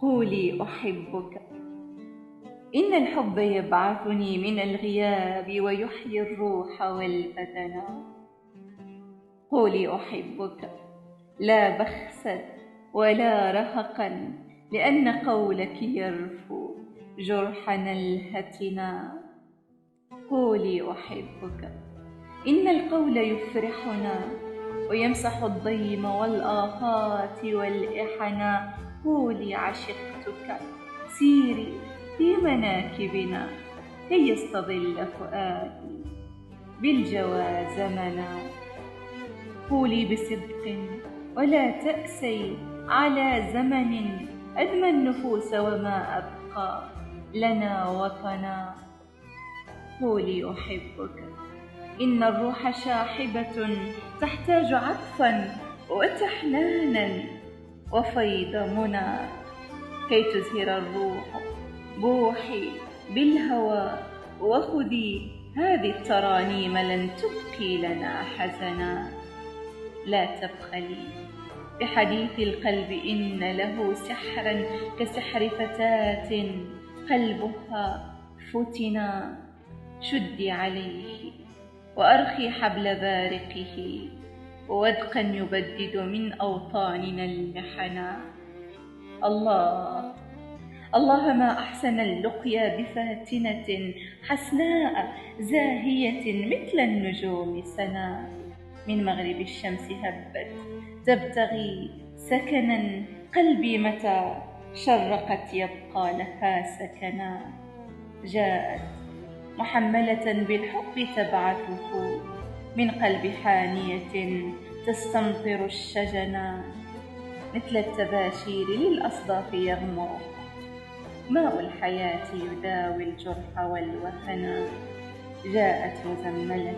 قولي أحبك. إن الحب يبعثني من الغياب ويحيي الروح والبدن. قولي أحبك، لا بخسا ولا رهقا، لأن قولك يرفو جرحنا الهتنا. قولي أحبك. إن القول يفرحنا ويمسح الضيم والآهات والإحنا. قولي عشقتك، سيري في مناكبنا، كي يستظل فؤادي بالجوى زمنا. قولي بصدق ولا تأسي على زمن أدمى النفوس وما أبقى لنا وطنا. قولي أحبك. إن الروح شاحبة تحتاج عطفا وتحنانا وفيض منى، كي تزهر الروح بوحي بالهوى. وخذي هذه الترانيم لن تبقي لنا حزنا. لا تبخلي بحديث القلب، إن له سحرا كسحر فتاة قلبها فتنا. شدي عليه وأرخي حبل بارقه، وودقا يبدد من أوطاننا المحنا. الله ما أحسن اللقيا بفاتنة حسناء زاهية مثل النجوم سنا. من مغرب الشمس هبت تبتغي سكنا، قلبي متى شرقت يبقى لها سكنا. جاءت محملة بالحب تبعثه من قلب حانية تستمطر الشجنا. مثل التباشير للأصداف يغمرها، ماء الحياة يداوي الجرح والوهنا. جاءت مزملة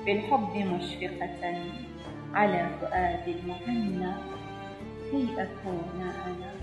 بالحب مشفقة على فؤاد المهنى، كي أكون أنا.